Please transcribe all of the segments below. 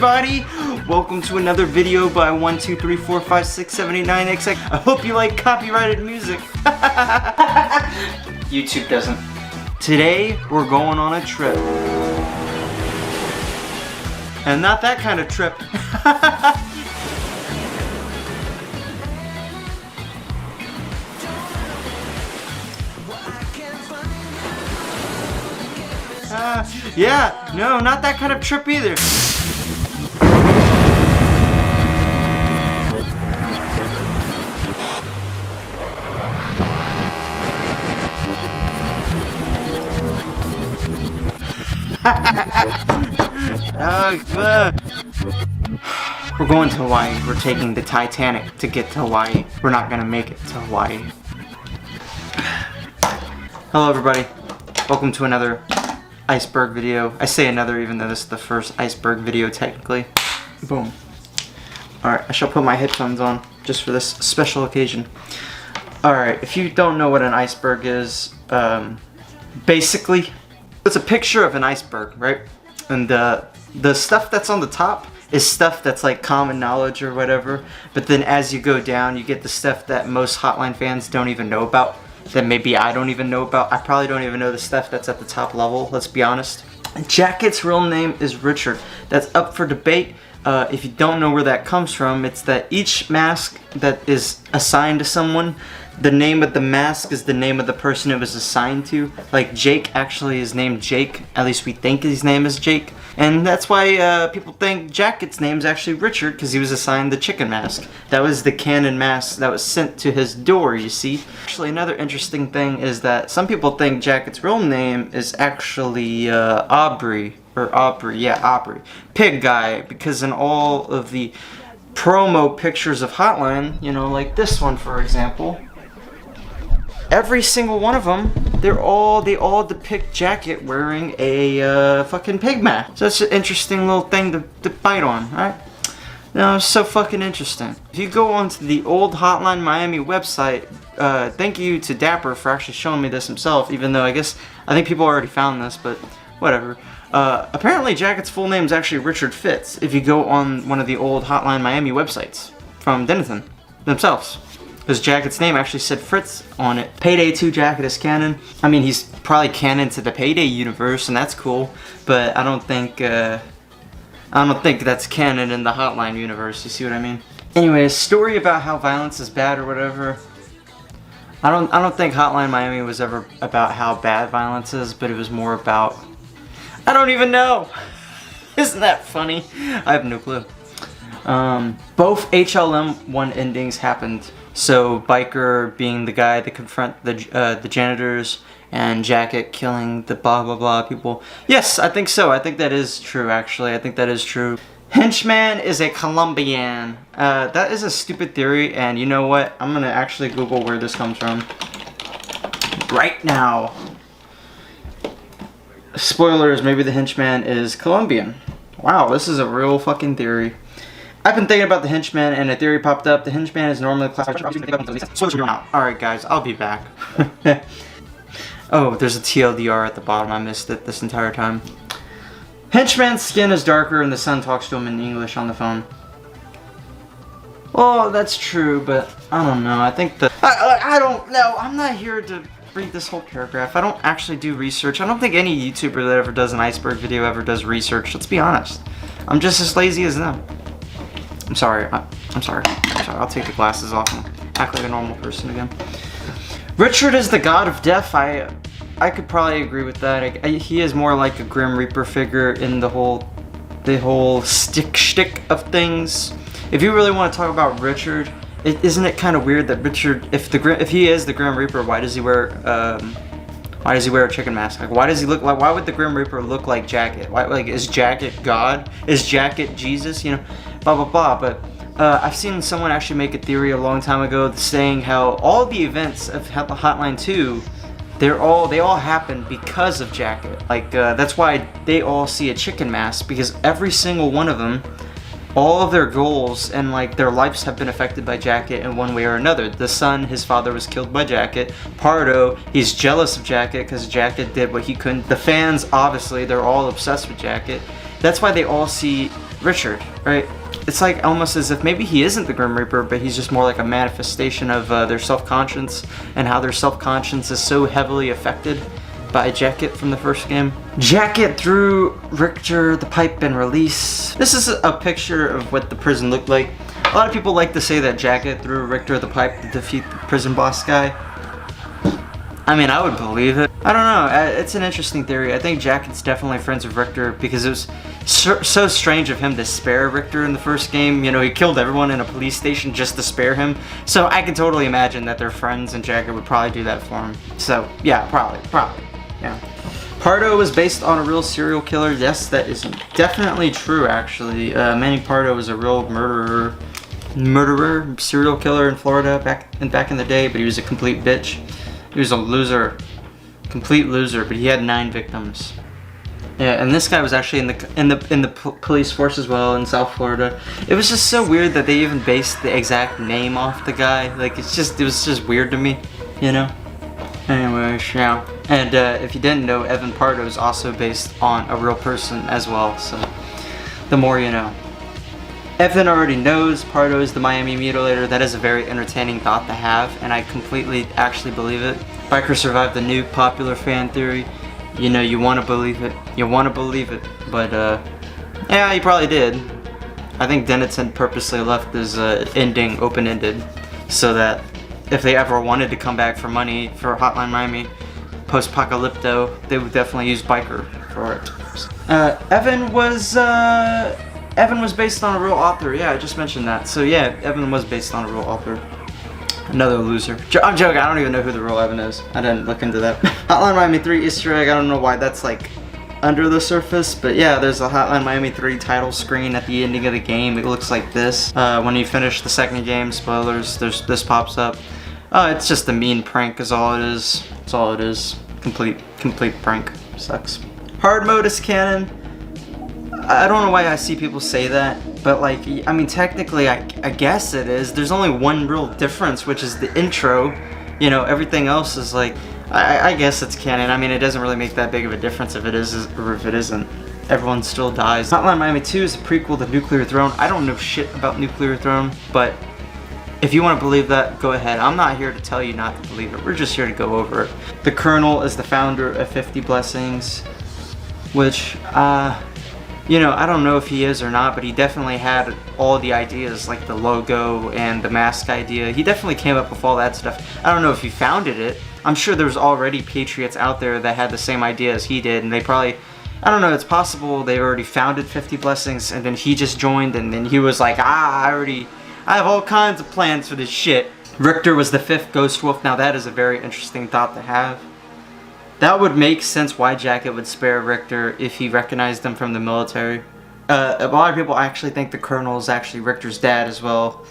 everybody? Welcome to another video by 123456789XX. I hope you like copyrighted music. YouTube doesn't. Today we're going on a trip. And not that kind of trip. Yeah, no, not that kind of trip either. We're going to Hawaii. We're taking the Titanic to get to Hawaii. We're not gonna make it to Hawaii. Hello everybody. Welcome to another Iceberg video. I say another even though this is the first Iceberg video technically. Boom. Alright, I shall put my headphones on just for this special occasion. Alright, if you don't know what an iceberg is, basically it's a picture of an iceberg, right? And the stuff that's on the top is stuff that's like common knowledge or whatever, but then as you go down you get the stuff that most Hotline fans don't even know about, that maybe I don't even know about. I probably don't even know the stuff that's at the top level, let's be honest. Jacket's real name is Richard. That's up for debate. If you don't know where that comes from, it's that each mask that is assigned to someone, the name of the mask is the name of the person it was assigned to. Like Jake actually is named Jake, at least we think his name is Jake. And that's why people think Jacket's name is actually Richard, because he was assigned the chicken mask. That was the canon mask that was sent to his door, you see. Actually, another interesting thing is that some people think Jacket's real name is actually Aubrey. Aubrey. Pig guy, because in all of the promo pictures of Hotline, you know, like this one for example, every single one of them, they all depict Jacket wearing a fucking pig mask. So that's an interesting little thing to bite on, right? No, it's so fucking interesting. If you go onto the old Hotline Miami website, thank you to Dapper for actually showing me this himself, even though I think people already found this, but whatever. Apparently Jacket's full name is actually Richard Fitz, if you go on one of the old Hotline Miami websites from Denison themselves. Because Jacket's name actually said Fritz on it. Payday 2 Jacket is canon. I mean, he's probably canon to the Payday universe, and that's cool. But I don't think that's canon in the Hotline universe. You see what I mean? Anyway, a story about how violence is bad or whatever. I don't think Hotline Miami was ever about how bad violence is, but it was more about, I don't even know. Isn't that funny? I have no clue. Both HLM1 endings happened. So Biker being the guy that confront the janitors, and Jacket killing the blah blah blah people. Yes, I think so. I think that is true actually. I think that is true. Henchman is a Colombian. That is a stupid theory, and you know what? I'm gonna actually Google where this comes from right now. Spoilers, maybe the Henchman is Colombian. Wow, this is a real fucking theory. I've been thinking about the Henchman, and a theory popped up. The Henchman is normally classified. Alright guys, I'll be back. Oh, there's a TLDR at the bottom. I missed it this entire time. Henchman's skin is darker and the son talks to him in English on the phone. Well, that's true, but I don't know. I think I don't know. I'm not here to read this whole paragraph. I don't actually do research. I don't think any YouTuber that ever does an Iceberg video ever does research. Let's be honest. I'm just as lazy as them. I'm sorry. I'm sorry. I'll take the glasses off and act like a normal person again. Richard is the god of death. I could probably agree with that. He is more like a Grim Reaper figure in the whole shtick of things. If you really want to talk about Richard, isn't it kind of weird that Richard, if he is the Grim Reaper, why does he wear a chicken mask? Like, why does he look like? Why would the Grim Reaper look like Jacket? Why, like, is Jacket God? Is Jacket Jesus? You know, blah blah blah. But I've seen someone actually make a theory a long time ago saying how all the events of Hotline 2, they all happen because of Jacket. Like that's why they all see a chicken mask, because every single one of them, all of their goals and like their lives have been affected by Jacket in one way or another. The son, his father was killed by Jacket. Pardo, he's jealous of Jacket because Jacket did what he couldn't. The fans, obviously, they're all obsessed with Jacket. That's why they all see Richard, right? It's like almost as if maybe he isn't the Grim Reaper, but he's just more like a manifestation of their self-conscience, and how their self-conscience is so heavily affected by Jacket from the first game. Jacket threw Richter the pipe and release. This is a picture of what the prison looked like. A lot of people like to say that Jacket threw Richter the pipe to defeat the prison boss guy. I mean, I would believe it. I don't know, it's an interesting theory. I think Jacket's definitely friends with Richter because it was so strange of him to spare Richter in the first game. You know, he killed everyone in a police station just to spare him. So I can totally imagine that they're friends and Jacket would probably do that for him. So yeah, probably, yeah. Pardo was based on a real serial killer. Yes, that is definitely true actually. Manny Pardo was a real murderer, serial killer in Florida back in the day, but he was a complete bitch. He was a loser, complete loser, but he had 9 victims. Yeah, and this guy was actually in the police force as well in South Florida. It was just so weird that they even based the exact name off the guy. Like it was just weird to me, you know. Anyways, yeah. And if you didn't know, Evan Pardo is also based on a real person as well. So the more you know. Evan already knows Pardo is the Miami Mutilator. That is a very entertaining thought to have, and I completely actually believe it. Biker survived the new popular fan theory. You know, you want to believe it. You want to believe it. But, yeah, he probably did. I think Denneton purposely left his ending open-ended so that if they ever wanted to come back for money for Hotline Miami post-apocalypto, they would definitely use Biker for it. Evan was based on a real author. Yeah, I just mentioned that. So yeah, Evan was based on a real author. Another loser. I'm joking. I don't even know who the real Evan is. I didn't look into that. Hotline Miami 3 Easter egg. I don't know why that's like under the surface, but yeah, there's a Hotline Miami 3 title screen at the ending of the game. It looks like this. When you finish the second game, spoilers, this pops up. It's just a mean prank is all it is. That's all it is. Complete prank. Sucks. Hard mode is canon. I don't know why I see people say that, but like, I mean, technically, I guess it is. There's only one real difference, which is the intro. You know, everything else is like, I guess it's canon. I mean, it doesn't really make that big of a difference if it is or if it isn't. Everyone still dies. Hotline Miami 2 is a prequel to Nuclear Throne. I don't know shit about Nuclear Throne, but if you want to believe that, go ahead. I'm not here to tell you not to believe it. We're just here to go over it. The Colonel is the founder of 50 Blessings, which, you know, I don't know if he is or not, but he definitely had all the ideas, like the logo and the mask idea. He definitely came up with all that stuff. I don't know if he founded it. I'm sure there's already Patriots out there that had the same idea as he did, and they probably, I don't know, it's possible they already founded 50 Blessings, and then he just joined, and then he was like, I have all kinds of plans for this shit. Richter was the 5th Ghost Wolf. Now that is a very interesting thought to have. That would make sense why Jacket would spare Richter if he recognized him from the military. A lot of people actually think the Colonel is actually Richter's dad as well,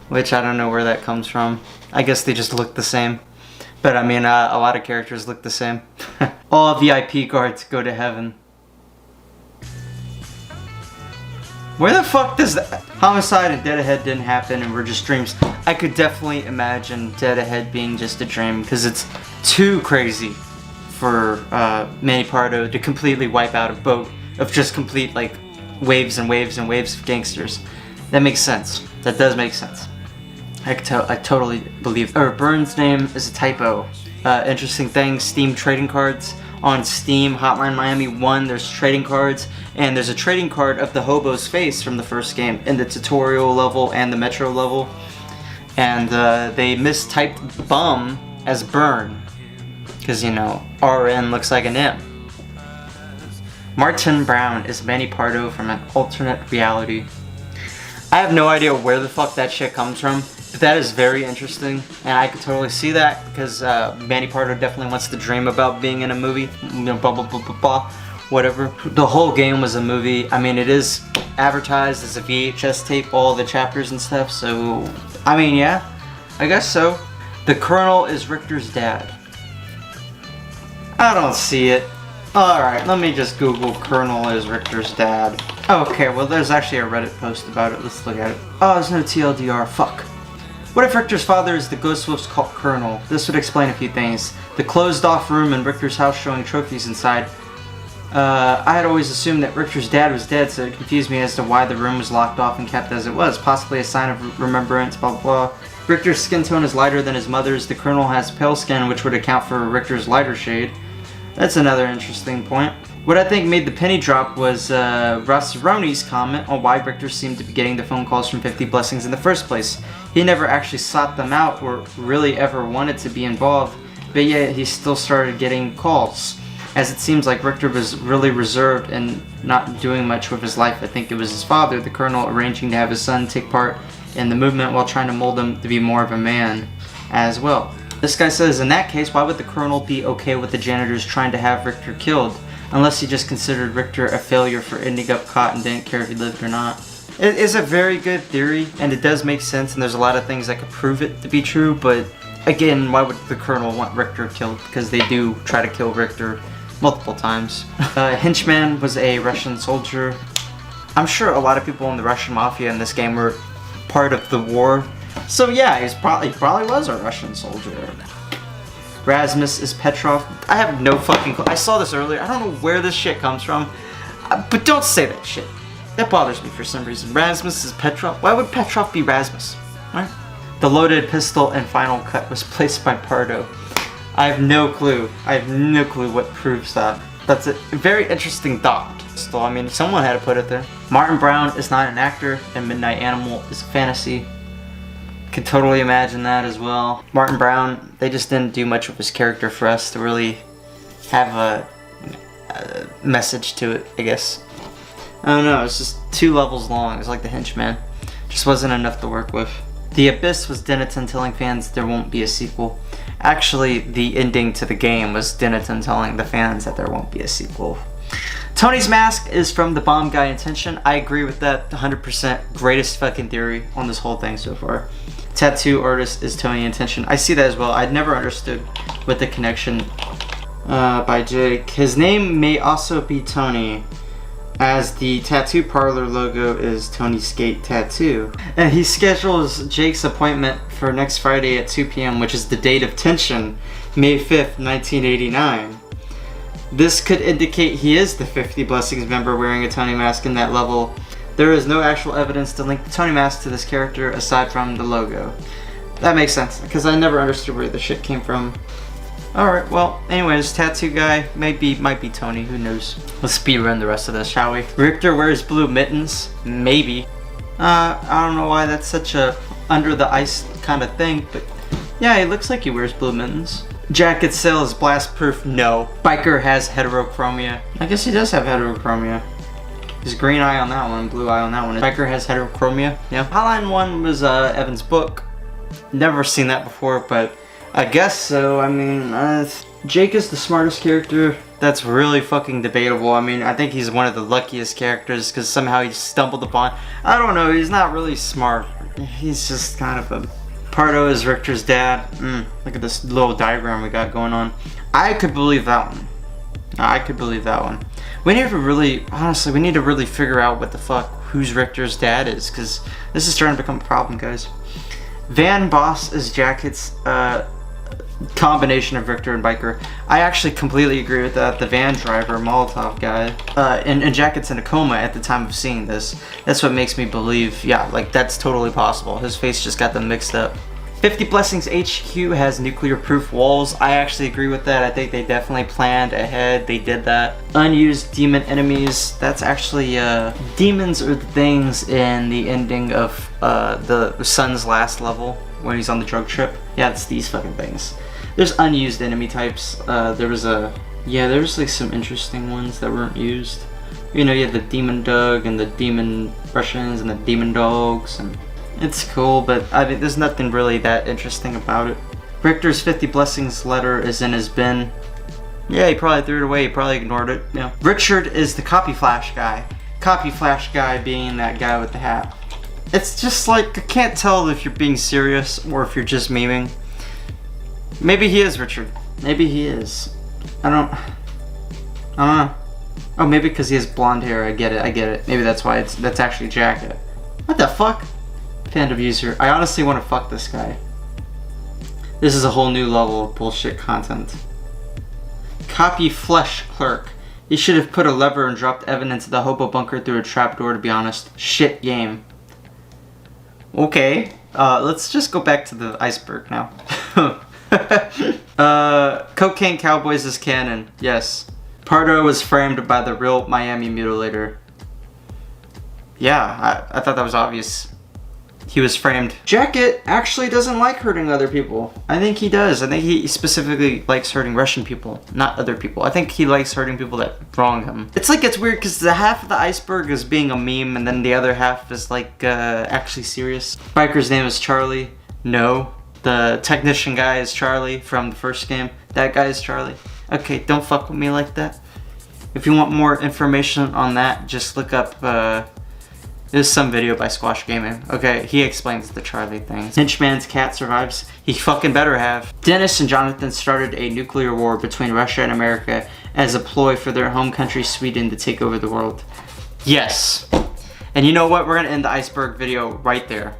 which I don't know where that comes from. I guess they just look the same. But I mean, a lot of characters look the same. All VIP guards go to heaven. Where the fuck does that Homicide and Dead Ahead didn't happen and were just dreams? I could definitely imagine Dead Ahead being just a dream because it's too crazy for Manny Pardo to completely wipe out a boat of just complete like waves and waves and waves of gangsters. That makes sense. That does make sense. I totally believe. Burns' name is a typo. Interesting thing, Steam trading cards. On Steam, Hotline Miami 1, there's trading cards, and there's a trading card of the hobo's face from the first game in the tutorial level and the metro level. And they mistyped bum as burn. Because, you know, RN looks like an M. Martin Brown is Manny Pardo from an alternate reality. I have no idea where the fuck that shit comes from, but that is very interesting, and I could totally see that, because Manny Pardo definitely wants to dream about being in a movie, you know, blah blah blah blah blah, whatever. The whole game was a movie. I mean, it is advertised as a VHS tape, all the chapters and stuff, so, I mean, yeah, I guess so. The Colonel is Richter's dad. I don't see it. Alright, let me just Google Colonel is Richter's dad. Okay, well there's actually a Reddit post about it. Let's look at it. Oh, there's no TLDR. Fuck. What if Richter's father is the Ghost Wolf's Colonel? This would explain a few things. The closed off room in Richter's house showing trophies inside. I had always assumed that Richter's dad was dead, so it confused me as to why the room was locked off and kept as it was. Possibly a sign of remembrance, blah blah blah. Richter's skin tone is lighter than his mother's. The Colonel has pale skin, which would account for Richter's lighter shade. That's another interesting point. What I think made the penny drop was Rossaroni's comment on why Richter seemed to be getting the phone calls from 50 Blessings in the first place. He never actually sought them out or really ever wanted to be involved, but yet he still started getting calls. As it seems like Richter was really reserved and not doing much with his life. I think it was his father, the Colonel, arranging to have his son take part in the movement while trying to mold him to be more of a man as well. This guy says, in that case, why would the Colonel be okay with the janitors trying to have Richter killed? Unless he just considered Richter a failure for ending up caught and didn't care if he lived or not. It is a very good theory, and it does make sense, and there's a lot of things that could prove it to be true, but again, why would the Colonel want Richter killed? Because they do try to kill Richter multiple times. Henchman was a Russian soldier. I'm sure a lot of people in the Russian Mafia in this game were part of the war. So yeah, he probably was a Russian soldier. Rasmus is Petrov. I have no fucking clue. I saw this earlier. I don't know where this shit comes from. But don't say that shit. That bothers me for some reason. Rasmus is Petrov. Why would Petrov be Rasmus? Right? The loaded pistol and final cut was placed by Pardo. I have no clue. I have no clue what proves that. That's a very interesting thought. Still, I mean, someone had to put it there. Martin Brown is not an actor, and Midnight Animal is a fantasy. Could totally imagine that as well. Martin Brown, they just didn't do much with his character for us to really have a message to it, I guess. I don't know, it's just 2 levels long. It's like the Henchman. Just wasn't enough to work with. The Abyss was Denethor telling fans there won't be a sequel. Actually, the ending to the game was Denethor telling the fans that there won't be a sequel. Tony's mask is from the bomb guy Intention. I agree with that 100%. Greatest fucking theory on this whole thing so far. Tattoo artist is Tony Intention. I see that as well. I'd never understood what the connection by Jake. His name may also be Tony, as the tattoo parlor logo is Tony Skate Tattoo. And he schedules Jake's appointment for next Friday at 2 p.m., which is the date of Tension, May 5th, 1989. This could indicate he is the 50 Blessings member wearing a Tony mask in that level. There is no actual evidence to link the Tony mask to this character aside from the logo. That makes sense, because I never understood where the shit came from. Alright, well, anyways, tattoo guy, might be Tony, who knows. Let's speedrun the rest of this, shall we? Richter wears blue mittens, maybe. I don't know why that's such a under the ice kind of thing, but yeah, he looks like he wears blue mittens. Jacket sale is blast proof, no. Biker has heterochromia. I guess he does have heterochromia. There's green eye on that one, blue eye on that one. Biker has heterochromia, yeah. Hotline 1 was Evan's book. Never seen that before, but I guess so. I mean, Jake is the smartest character. That's really fucking debatable. I mean, I think he's one of the luckiest characters because somehow he stumbled upon. I don't know, he's not really smart. He's just kind of a... Pardo is Richter's dad. Look at this little diagram we got going on. I could believe that one. I could believe that one. We need to really, honestly, we need to really figure out what the fuck, who's Richter's dad is, because this is starting to become a problem, guys. Van Boss is Jacket's combination of Richter and Biker. I actually completely agree with that. The van driver, Molotov guy, and Jacket's in a coma at the time of seeing this. That's what makes me believe, yeah, like that's totally possible. His face just got them mixed up. 50 Blessings HQ has nuclear-proof walls. I actually agree with that. I think they definitely planned ahead. They did that. Unused demon enemies. That's actually, demons are the things in the ending of the son's last level when he's on the drug trip. Yeah, it's these fucking things. There's unused enemy types. There's like some interesting ones that weren't used. You know, you have the Demon Dog and the Demon Russians and the Demon Dogs, and it's cool, but I mean, there's nothing really that interesting about it. Richter's 50 Blessings letter is in his bin. Yeah, he probably threw it away. He probably ignored it. Yeah. Richard is the Copy Flash guy. Copy Flash guy being that guy with the hat. It's just like, I can't tell if you're being serious or if you're just memeing. Maybe he is Richard. Maybe he is. I don't know. Oh, maybe because he has blonde hair. I get it. Maybe that's why that's actually Jacket. What the fuck? Fandom user. I honestly want to fuck this guy. This is a whole new level of bullshit content. Copy Flesh Clerk. He should have put a lever and dropped Evan into the hobo bunker through a trapdoor, to be honest. Shit game. Okay, let's just go back to the iceberg now. Cocaine Cowboys is canon. Yes. Pardo was framed by the real Miami mutilator. Yeah, I thought that was obvious. He was framed. Jacket actually doesn't like hurting other people. I think he does. I think he specifically likes hurting Russian people, not other people. I think he likes hurting people that wrong him. It's like, it's weird because the half of the iceberg is being a meme and then the other half is like actually serious. Biker's name is Charlie. No. The technician guy is Charlie from the first game. That guy is Charlie. Okay, don't fuck with me like that. If you want more information on that, just look up, there's some video by Squash Gaming. Okay, he explains the Charlie thing. Hinchman's cat survives. He fucking better have. Dennis and Jonathan started a nuclear war between Russia and America as a ploy for their home country, Sweden, to take over the world. Yes. And you know what? We're gonna end the iceberg video right there.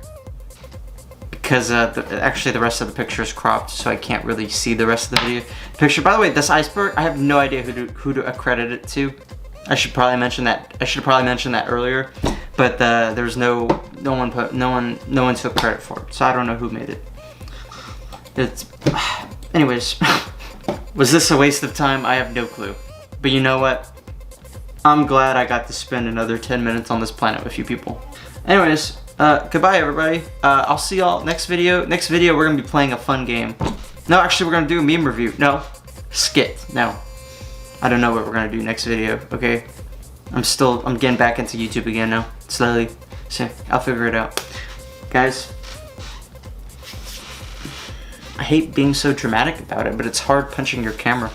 Because actually the rest of the picture is cropped, so I can't really see the rest of the video picture. By the way, this iceberg, I have no idea who to accredit it to. I should probably mention that. I should have probably mentioned that earlier, but there's no one took credit for it, so I don't know who made it. It's anyways. Was this a waste of time? I have no clue. But you know what? I'm glad I got to spend another 10 minutes on this planet with you people. Anyways. Goodbye everybody. I'll see y'all next video. Next video we're gonna be playing a fun game. No, actually we're gonna do a meme review. No. Skit. No. I don't know what we're gonna do next video, okay? I'm getting back into YouTube again now. Slowly. So I'll figure it out. Guys. I hate being so dramatic about it, but it's hard punching your camera.